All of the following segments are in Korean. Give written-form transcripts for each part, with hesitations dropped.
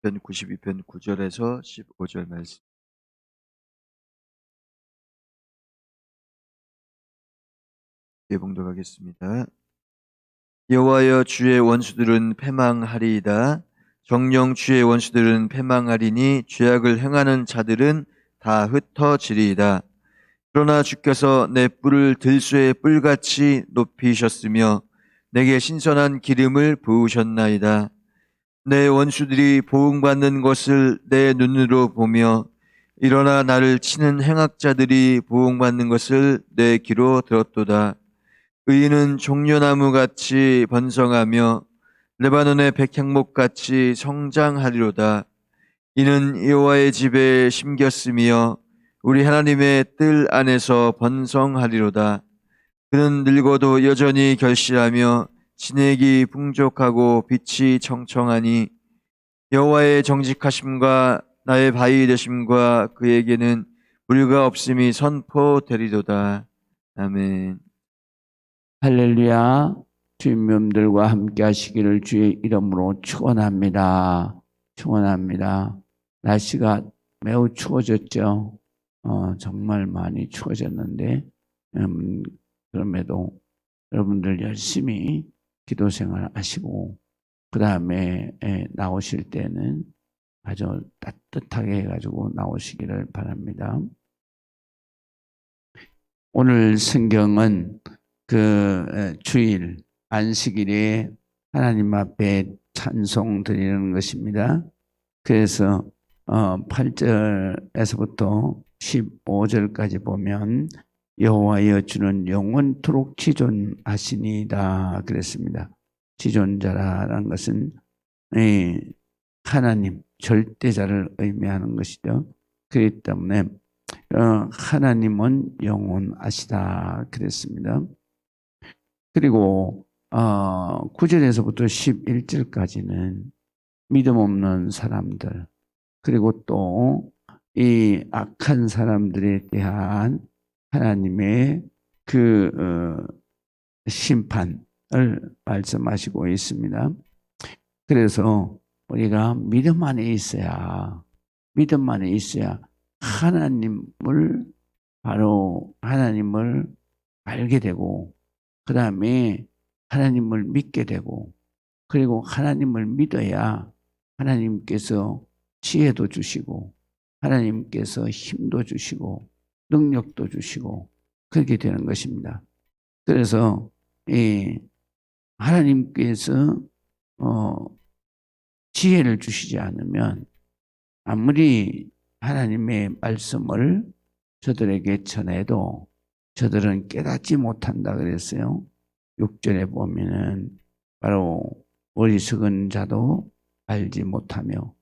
편 92편 9절에서 15절 말씀 봉독하겠습니다. 여호와여, 주의 원수들은 패망하리이다. 정령 주의 원수들은 패망하리니 죄악을 행하는 자들은 다 흩어지리이다. 그러나 주께서 내 뿔을 들소의 뿔같이 높이셨으며 내게 신선한 기름을 부으셨나이다. 내 원수들이 보응받는 것을 내 눈으로 보며 일어나 나를 치는 행악자들이 보응받는 것을 내 귀로 들었도다. 의인은 종려나무같이 번성하며 레바논의 백향목같이 성장하리로다. 이는 여호와의 집에 심겼으며 우리 하나님의 뜰 안에서 번성하리로다. 그는 늙어도 여전히 결실하며 진액이 풍족하고 빛이 청청하니 여호와의 정직하심과 나의 바위 되심과 그에게는 물가 없음이 선포되리로다. 아멘. 할렐루야. 주님 몸들과 함께 하시기를 주의 이름으로 축원합니다. 축원합니다. 날씨가 매우 추워졌죠. 정말 많이 추워졌는데 그럼에도 여러분들 열심히 기도 생활 하시고 그 다음에 나오실 때는 아주 따뜻하게 해가지고 나오시기를 바랍니다. 오늘 성경은 주일 안식일에 하나님 앞에 찬송 드리는 것입니다. 그래서 8절에서부터 15절까지 보면 여호와여, 주는 영원토록 지존하시니이다 그랬습니다. 지존자라는 것은 하나님, 절대자를 의미하는 것이죠. 그렇기 때문에 하나님은 영원하시다 그랬습니다. 그리고 9절에서부터 11절까지는 믿음 없는 사람들, 그리고 또 이 악한 사람들에 대한 하나님의 심판을 말씀하시고 있습니다. 그래서 우리가 믿음 안에 있어야 하나님을 알게 되고, 그 다음에 하나님을 믿게 되고, 그리고 하나님을 믿어야 하나님께서 지혜도 주시고, 하나님께서 힘도 주시고, 능력도 주시고, 그렇게 되는 것입니다. 그래서 하나님께서 지혜를 주시지 않으면 아무리 하나님의 말씀을 저들에게 전해도 저들은 깨닫지 못한다 그랬어요. 6절에 보면은 바로 어리석은 자도 알지 못하며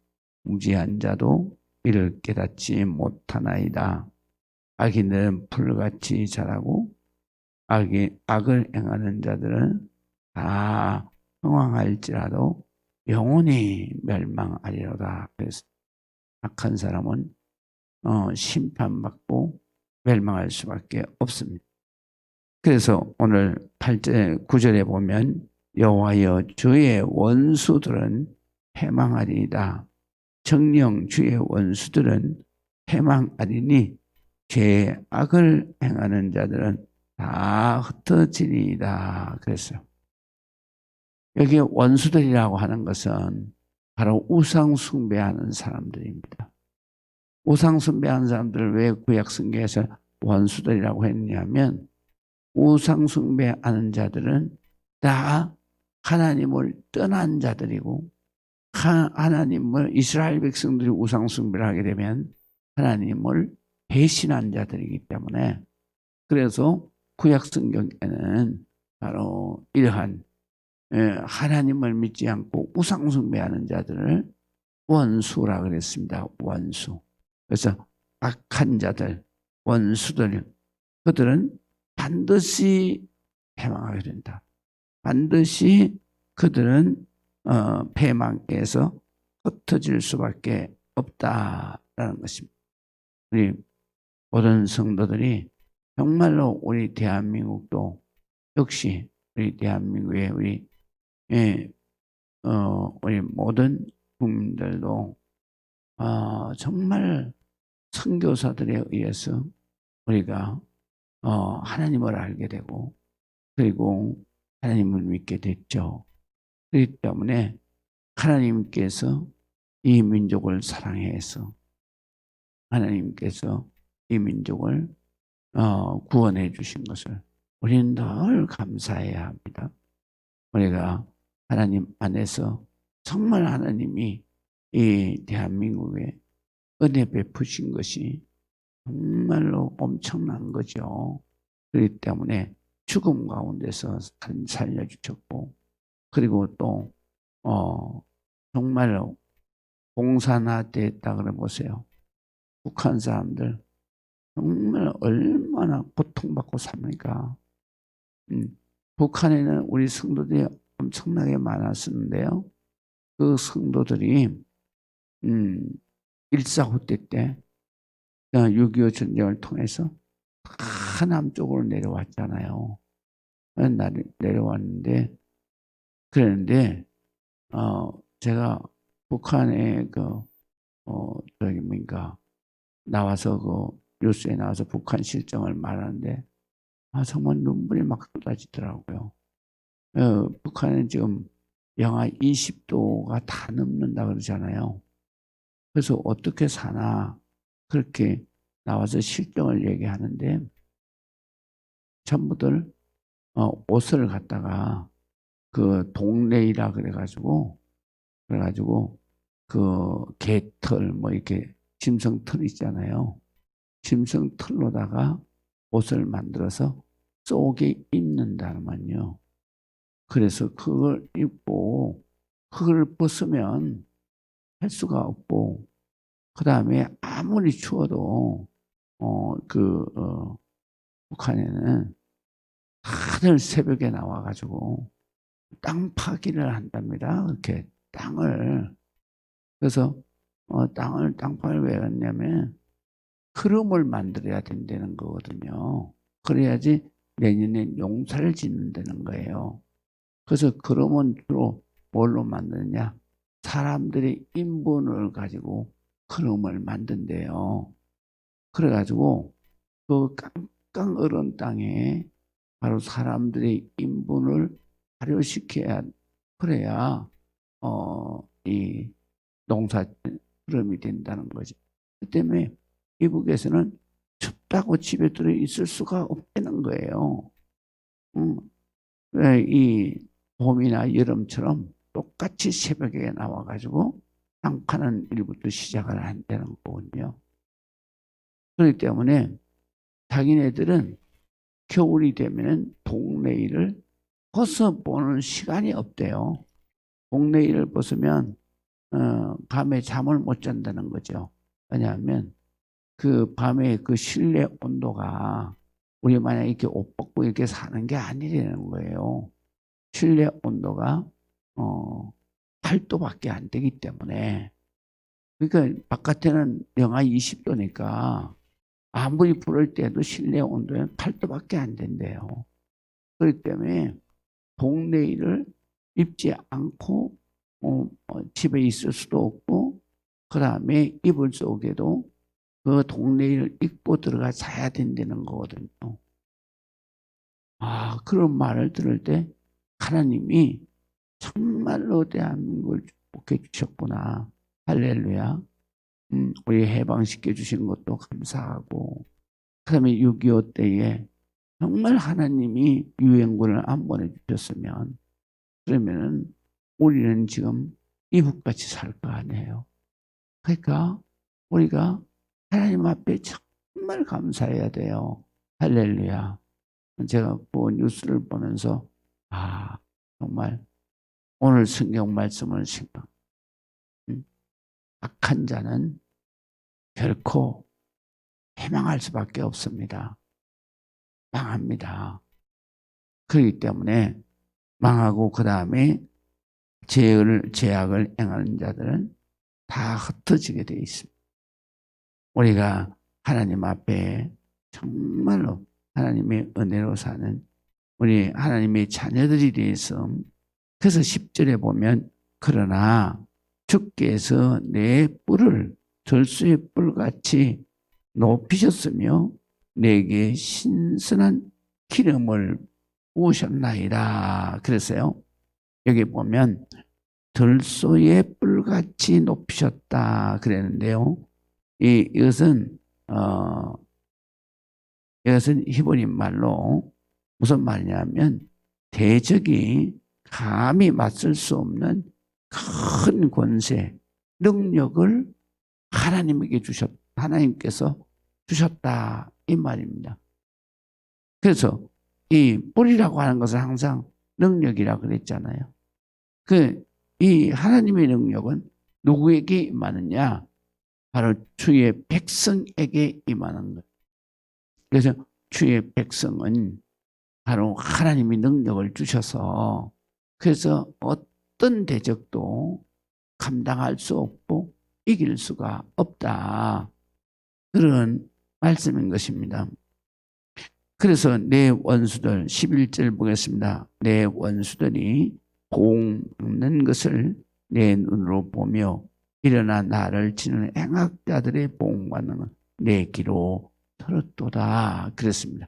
무지한 자도 이를 깨닫지 못하나이다. 악인들은 풀같이 자라고 악을 행하는 자들은 다 흥황할지라도 영원히 멸망하리로다. 그래서 악한 사람은 심판받고 멸망할 수밖에 없습니다. 그래서 오늘 8절, 9절에 보면 여호와여, 주의 원수들은 패망하리이다. 정령 주의 원수들은 패망하리니 죄의 악을 행하는 자들은 다 흩어지리이다. 그랬어요. 여기 원수들이라고 하는 것은 바로 우상 숭배하는 사람들입니다. 우상 숭배하는 사람들을 왜 구약 성경에서 원수들이라고 했냐면, 우상 숭배하는 자들은 다 하나님을 떠난 자들이고, 하나님을, 이스라엘 백성들이 우상 숭배를 하게 되면 하나님을 배신한 자들이기 때문에, 그래서 구약 성경에는 바로 이러한 하나님을 믿지 않고 우상 숭배하는 자들을 원수라 그랬습니다. 원수. 그래서 악한 자들, 원수들, 그들은 반드시 패망하게 된다. 반드시 그들은 패망에서 흩어질 수밖에 없다라는 것입니다. 우리 모든 성도들이 정말로 우리 대한민국도 역시 우리 대한민국의 우리 모든 국민들도 정말 선교사들에 의해서 우리가 하나님을 알게 되고 그리고 하나님을 믿게 됐죠. 그렇기 때문에 하나님께서 이 민족을 사랑해서 하나님께서 이 민족을 구원해 주신 것을 우리는 늘 감사해야 합니다. 우리가 하나님 안에서 정말 하나님이 이 대한민국에 은혜 베푸신 것이 정말로 엄청난 거죠. 그렇기 때문에 죽음 가운데서 살려주셨고 그리고 또 정말로 공산화됐다 그래 보세요. 북한 사람들 정말 얼마나 고통받고 삽니까? 북한에는 우리 성도들이 엄청나게 많았었는데요. 그 성도들이 1.4후퇴 때 6.25 전쟁을 통해서 다 남쪽으로 내려왔잖아요. 내려왔는데 그랬는데 제가 북한에 저기 뭔가 나와서 뉴스에 나와서 북한 실정을 말하는데 정말 눈물이 막 쏟아지더라고요. 북한은 지금 영하 20도가 다 넘는다 그러잖아요. 그래서 어떻게 사나 그렇게 나와서 실정을 얘기하는데 전부들 옷을 갖다가 그 동레이라 그래가지고 그 개털 뭐 이렇게 짐승털 있잖아요. 짐승털로다가 옷을 만들어서 속에 입는다면요. 그래서 그걸 입고 그걸 벗으면 할 수가 없고 그 다음에 아무리 추워도 북한에는 다들 새벽에 나와가지고 땅 파기를 한답니다. 이렇게 땅을. 그래서 땅 파기를 왜 했냐면 흐름을 만들어야 된다는 거거든요. 그래야지 내년에 용사를 짓는다는 거예요. 그래서 그러면 주로 뭘로 만드느냐? 사람들의 인분을 가지고 그림을 만든대요. 그래가지고 그 깡깡 얼은 땅에 바로 사람들의 인분을 발효시켜야 그래야 이 농사 그림이 된다는 거죠. 그 때문에 이북에서는 춥다고 집에 들어 있을 수가 없다는 거예요. 이 봄이나 여름처럼 똑같이 새벽에 나와가지고 땅 파는 일부터 시작을 한다는 거군요. 그렇기 때문에 자기네들은 겨울이 되면 동네 일을 벗어보는 시간이 없대요. 동네 일을 벗으면 밤에 잠을 못 잔다는 거죠. 왜냐하면 그 밤에 그 실내 온도가 우리 만약 이렇게 옷 벗고 이렇게 사는 게 아니라는 거예요. 실내 온도가 8도밖에 안 되기 때문에 그러니까 바깥에는 영하 20도니까 아무리 불을 때도 실내 온도는 8도밖에 안 된대요. 그렇기 때문에 동네 일을 입지 않고 집에 있을 수도 없고 그 다음에 이불 속에도 그 동네 일을 입고 들어가 자야 된다는 거거든요. 그런 말을 들을 때 하나님이 정말로 대한민국을 축복해 주셨구나. 할렐루야. 우리 해방시켜 주신 것도 감사하고 그 다음에 6.25 때에 정말 하나님이 유엔군을 안 보내주셨으면 그러면은 우리는 지금 이북같이 살 거 아니에요. 그러니까 우리가 하나님 앞에 정말 감사해야 돼요. 할렐루야. 제가 그 뉴스를 보면서 정말 오늘 성경 말씀을 생각. 악한 자는 결코 해망할 수밖에 없습니다. 망합니다. 그렇기 때문에 망하고 그 다음에 죄악을 행하는 자들은 다 흩어지게 되어 있습니다. 우리가 하나님 앞에 정말로 하나님의 은혜로 사는 우리 하나님의 자녀들이 되어서 그래서 10절에 보면 그러나 주께서 내 뿔을 들소의 뿔같이 높이셨으며 내게 신선한 기름을 부으셨나이다. 그랬어요. 여기 보면 들소의 뿔같이 높이셨다 그랬는데요. 이것은 이것은 히브리 말로 무슨 말이냐면 대적이 감히 맞설 수 없는 큰 권세, 능력을 하나님께서 주셨다 이 말입니다. 그래서 이 뿔이라고 하는 것은 항상 능력이라고 그랬잖아요. 이 하나님의 능력은 누구에게 임하느냐? 바로 주의 백성에게 임하는 것. 그래서 주의 백성은 바로 하나님이 능력을 주셔서 그래서 어떤 대적도 감당할 수 없고 이길 수가 없다. 그런 말씀인 것입니다. 그래서 내 원수들 11절 보겠습니다. 내 원수들이 봉는 것을 내 눈으로 보며 일어나 나를 치는 행악자들의 봉받는 것 내 귀로 들었도다 그랬습니다.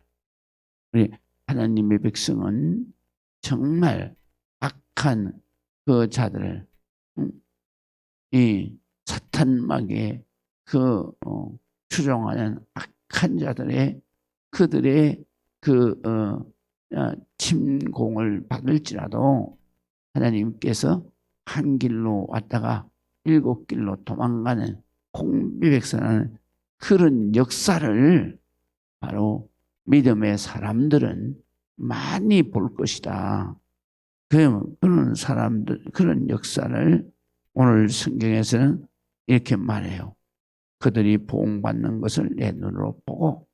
우리 하나님의 백성은 정말 악한 그 자들을 이 사탄막에 추종하는 악한 자들의 그들의 침공을 받을지라도 하나님께서 한 길로 왔다가 7길로 도망가는 공비백선하는 그런 역사를 바로 믿음의 사람들은 많이 볼 것이다. 그런 사람들, 그런 역사를 오늘 성경에서는 이렇게 말해요. 그들이 보응받는 것을 내 눈으로 보고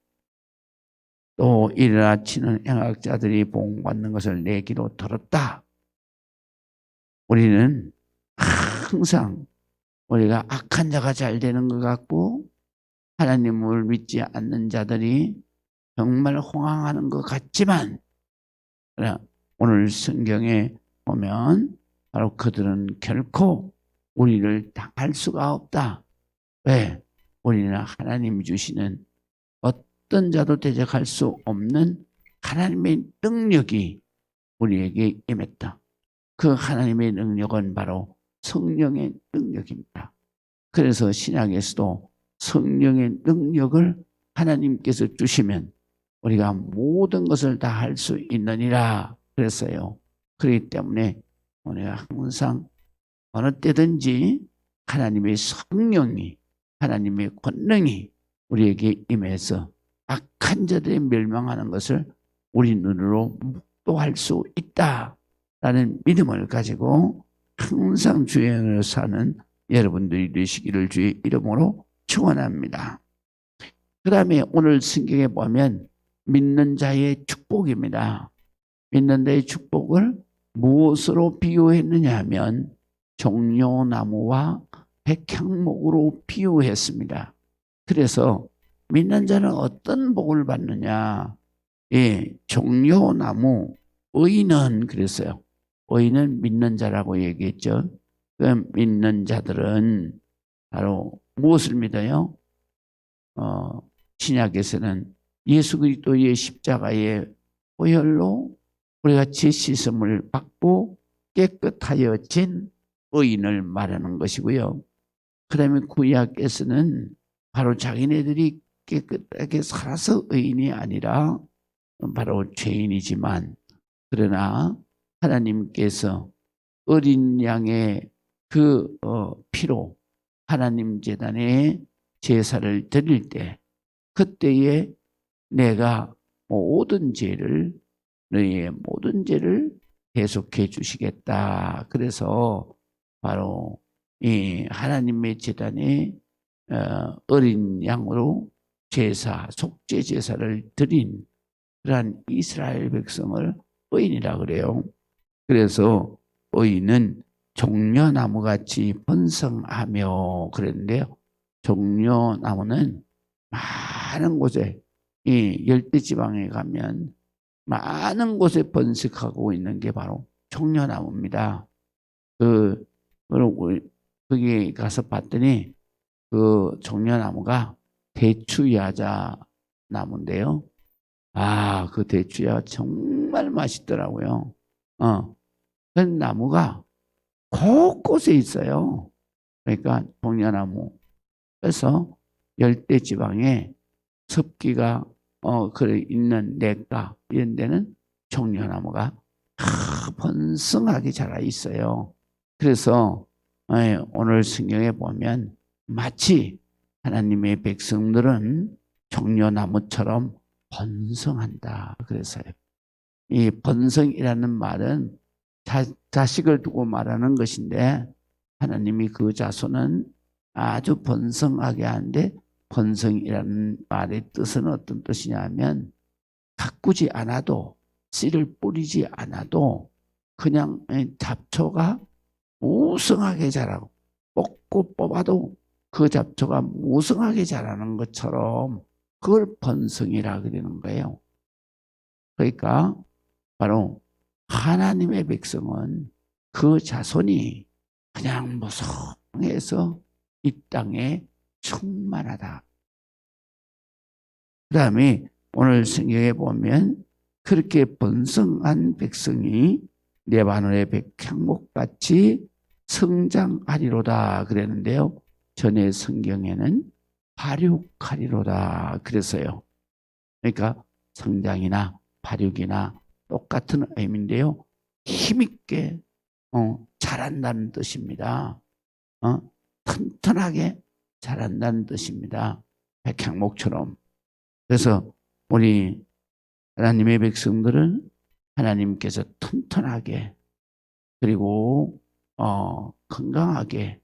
또 일어나 치는 행악자들이 보응받는 것을 내 귀로 들었다. 우리는 항상 우리가 악한 자가 잘 되는 것 같고 하나님을 믿지 않는 자들이 정말 호황하는 것 같지만 오늘 성경에 보면 바로 그들은 결코 우리를 당할 수가 없다. 왜? 우리는 하나님이 주시는 어떤 자도 대적할 수 없는 하나님의 능력이 우리에게 임했다. 그 하나님의 능력은 바로 성령의 능력입니다. 그래서 신약에서도 성령의 능력을 하나님께서 주시면 우리가 모든 것을 다 할 수 있느니라 그랬어요. 그렇기 때문에 우리가 항상 어느 때든지 하나님의 성령이 하나님의 권능이 우리에게 임해서 악한 자들이 멸망하는 것을 우리 눈으로 묵도할 수 있다라는 믿음을 가지고 항상 주행을 사는 여러분들이 되시기를 주의 이름으로 축원합니다. 그 다음에 오늘 성경에 보면 믿는 자의 축복입니다. 믿는 자의 축복을 무엇으로 비유했느냐 하면 종려나무와 백향목으로 비유했습니다. 그래서 믿는 자는 어떤 복을 받느냐? 종려나무, 의인은 그랬어요. 의인은 믿는 자라고 얘기했죠. 그 믿는 자들은 바로 무엇을 믿어요? 신약에서는 예수 그리스도의 십자가의 보혈로 우리가 죄 씻음을 받고 깨끗하여진 의인을 말하는 것이고요. 그 다음에 구약에서는 바로 자기네들이 깨끗하게 살아서 의인이 아니라 바로 죄인이지만 그러나 하나님께서 어린 양의 그 피로 하나님 제단에 제사를 드릴 때 그때에 내가 모든 죄를 너희의 모든 죄를 대속해 주시겠다. 그래서 바로 이 하나님의 제단에 어린 양으로 제사, 속죄 제사를 드린 그러한 이스라엘 백성을 의인이라 그래요. 그래서 의인은 종려나무같이 번성하며 그랬는데요. 종려나무는 많은 곳에 이 열대지방에 가면 많은 곳에 번식하고 있는 게 바로 종려나무입니다. 그 거기 가서 봤더니 그 종려나무가 대추야자 나무인데요. 아, 그 대추야 정말 맛있더라고요. 그 나무가 곳곳에 있어요. 그러니까 종려나무. 그래서 열대 지방에 습기가 그래 있는 냇가 이런 데는 종려나무가 번성하게 자라 있어요. 그래서 오늘 성경에 보면 마치 하나님의 백성들은 종려나무처럼 번성한다. 그래서요. 이 번성이라는 말은 자식을 두고 말하는 것인데 하나님이 그 자손은 아주 번성하게 하는데 번성이라는 말의 뜻은 어떤 뜻이냐면 가꾸지 않아도 씨를 뿌리지 않아도 그냥 잡초가 무성하게 자라고 뽑고 뽑아도 그 잡초가 무성하게 자라는 것처럼 그걸 번성이라 그러는 거예요. 그러니까 바로 하나님의 백성은 그 자손이 그냥 무성해서 이 땅에 충만하다. 그 다음에 오늘 성경에 보면 그렇게 번성한 백성이 레바논의 백향목같이 성장하리로다 그랬는데요. 전에 성경에는 발육하리로다 그랬어요. 그러니까 성장이나 발육이나 똑같은 의미인데요. 힘있게 자란다는 뜻입니다. 튼튼하게 자란다는 뜻입니다. 백향목처럼. 그래서 우리 하나님의 백성들은 하나님께서 튼튼하게 그리고 건강하게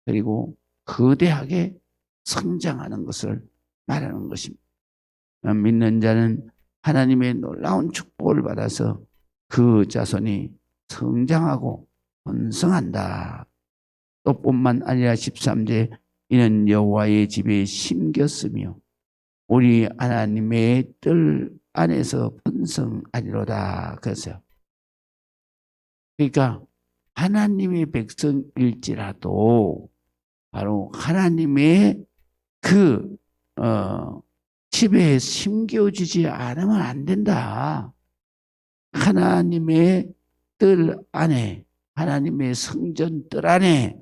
그리고 거대하게 성장하는 것을 말하는 것입니다. 믿는 자는 하나님의 놀라운 축복을 받아서 그 자손이 성장하고 번성한다. 또 뿐만 아니라 13절 이는 여호와의 집에 심겼으며 우리 하나님의 뜰 안에서 번성하리로다. 그래서요. 그러니까 하나님의 백성일지라도 바로 하나님의 그 집에 심겨지지 않으면 안 된다. 하나님의 뜰 안에 하나님의 성전 뜰 안에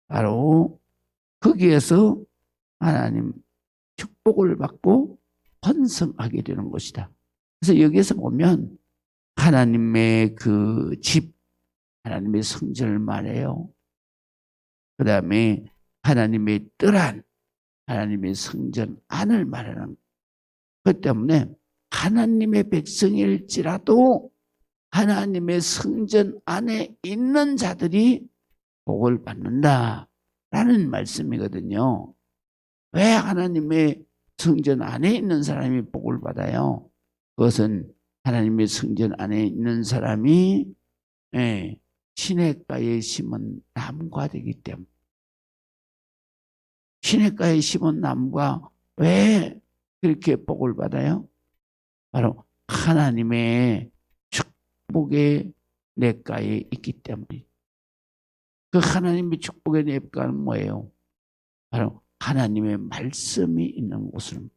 바로 거기에서 하나님 축복을 받고 번성하게 되는 것이다. 그래서 여기에서 보면 하나님의 그 집, 하나님의 성전을 말해요. 그 다음에 하나님의 뜰 안, 하나님의 성전 안을 말하는 그 때문에 하나님의 백성일지라도 하나님의 성전 안에 있는 자들이 복을 받는다라는 말씀이거든요. 왜 하나님의 성전 안에 있는 사람이 복을 받아요? 그것은 하나님의 성전 안에 있는 사람이 시냇가에 심은 나무가 되기 때문에. 시냇가에 심은 나무가 왜 그렇게 복을 받아요? 바로 하나님의 축복의 냇가에 있기 때문에. 그 하나님의 축복의 냇가는 뭐예요? 바로 하나님의 말씀이 있는 곳은.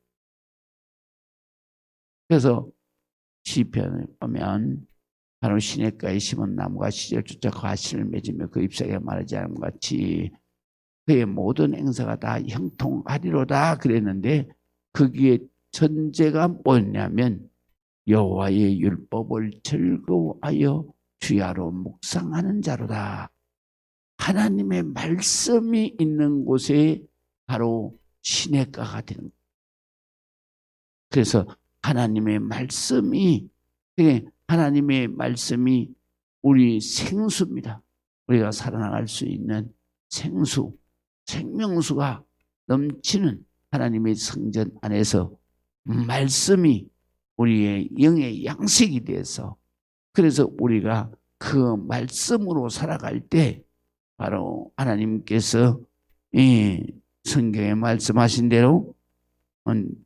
그래서 시편을 보면 바로 시냇가에 심은 나무가 시절 쫓아 과실을 맺으며 그 잎사귀가 마르지 않은 것 같이 그의 모든 행사가 다 형통하리로다 그랬는데 거기에 전제가 뭐냐면 여호와의 율법을 즐거워하여 주야로 묵상하는 자로다. 하나님의 말씀이 있는 곳에 바로 시냇가가 되는 거예요. 그래서 하나님의 말씀이 우리 생수입니다. 우리가 살아나갈 수 있는 생수, 생명수가 넘치는 하나님의 성전 안에서 말씀이 우리의 영의 양식이 돼서 그래서 우리가 그 말씀으로 살아갈 때 바로 하나님께서 이 성경에 말씀하신 대로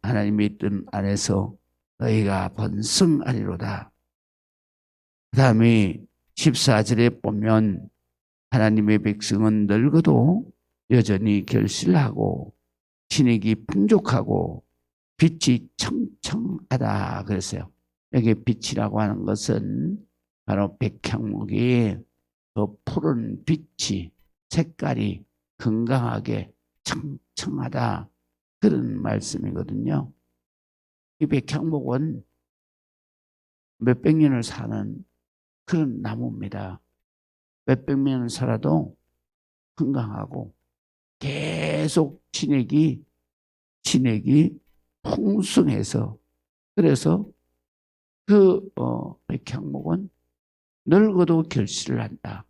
하나님의 뜻 안에서 너희가 번성하리로다. 그 다음에 14절에 보면 하나님의 백성은 늙어도 여전히 결실하고 진액이 풍족하고 빛이 청청하다 그랬어요. 여기 빛이라고 하는 것은 바로 백향목이 그 푸른 빛이 색깔이 건강하게 청청하다 그런 말씀이거든요. 이 백향목은 몇백 년을 사는 그런 나무입니다. 몇백 년을 살아도 건강하고 계속 진액이 풍성해서 그래서 그 백향목은 늙어도 결실을 한다.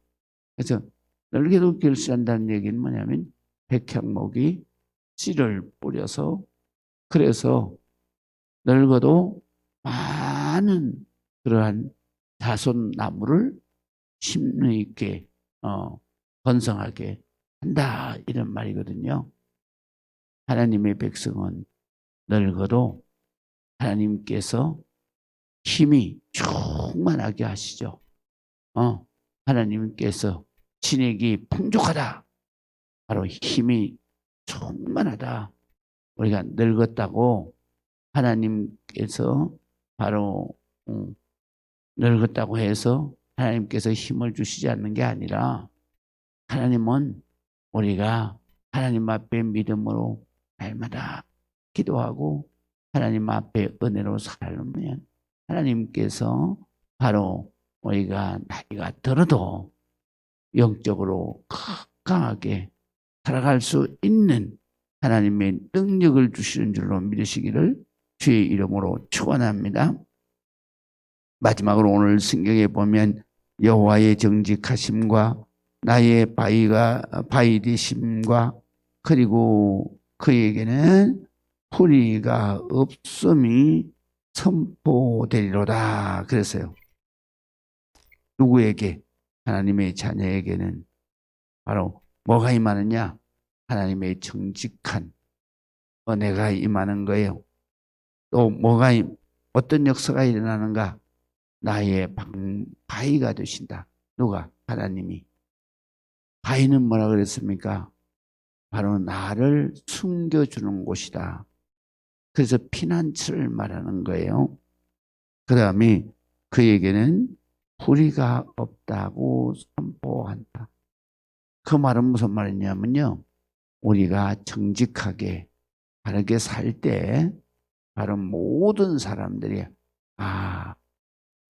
그래서 늙어도 결실한다는 얘기는 뭐냐면 백향목이 씨를 뿌려서 그래서 늙어도 많은 그러한 자손나무를 심는 있게 번성하게 한다 이런 말이거든요. 하나님의 백성은 늙어도 하나님께서 힘이 충만하게 하시죠. 하나님께서 진액이 풍족하다. 바로 힘이 충만하다. 우리가 늙었다고 하나님께서 바로 늙었다고 해서 하나님께서 힘을 주시지 않는 게 아니라 하나님은 우리가 하나님 앞에 믿음으로 날마다 기도하고 하나님 앞에 은혜로 살면 하나님께서 바로 우리가 나이가 들어도 영적으로 강하게 살아갈 수 있는 하나님의 능력을 주시는 줄로 믿으시기를 주의 이름으로 축원합니다. 마지막으로 오늘 성경에 보면 여호와의 정직하심과 나의 바위 되심과 그리고 그에게는 불의가 없음이 선포되리로다 그랬어요. 누구에게? 하나님의 자녀에게는 바로 뭐가 임하느냐? 하나님의 정직한 은혜가 임하는 거예요. 또 뭐가 어떤 역사가 일어나는가? 나의 바위가 되신다. 누가? 하나님이. 바위는 뭐라 그랬습니까? 바로 나를 숨겨주는 곳이다. 그래서 피난처를 말하는 거예요. 그 다음에 그에게는 불의가 없다고 선포한다. 그 말은 무슨 말이냐면요. 우리가 정직하게 바르게 살 때 바로 모든 사람들이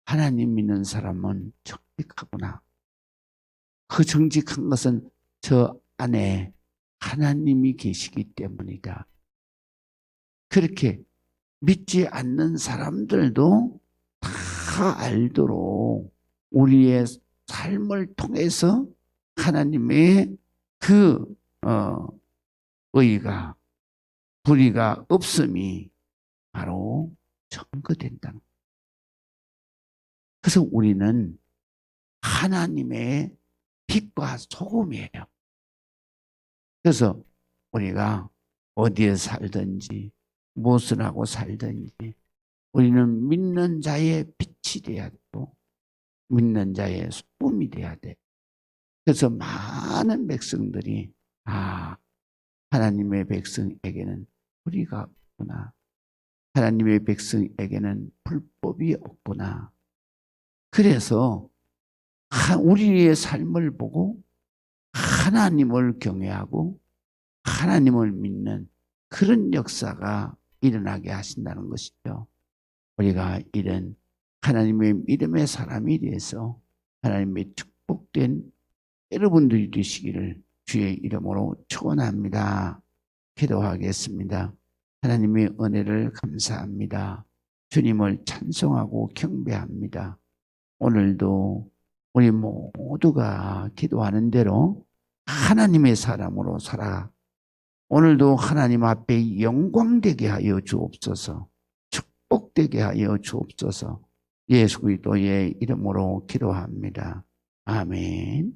하나님 믿는 사람은 정직하구나. 그 정직한 것은 저 안에 하나님이 계시기 때문이다. 그렇게 믿지 않는 사람들도 다 알도록 우리의 삶을 통해서 하나님의 그 의가 불의가 없음이 바로 증거된다는 거예요. 그래서 우리는 하나님의 빛과 소금이에요. 그래서 우리가 어디에 살든지 무엇을 하고 살든지 우리는 믿는 자의 빛이 돼야 되고 믿는 자의 소금이 돼야 돼. 그래서 많은 백성들이 하나님의 백성에게는 불의가 없구나. 하나님의 백성에게는 불법이 없구나. 그래서 우리의 삶을 보고 하나님을 경외하고 하나님을 믿는 그런 역사가 일어나게 하신다는 것이죠. 우리가 이런 하나님의 믿음의 사람이 돼서 하나님의 축복된 여러분들이 되시기를 주의 이름으로 축원합니다. 기도하겠습니다. 하나님의 은혜를 감사합니다. 주님을 찬송하고 경배합니다. 오늘도 우리 모두가 기도하는 대로 하나님의 사람으로 살아 오늘도 하나님 앞에 영광되게 하여 주옵소서. 축복되게 하여 주옵소서. 예수 그리스도의 이름으로 기도합니다. 아멘.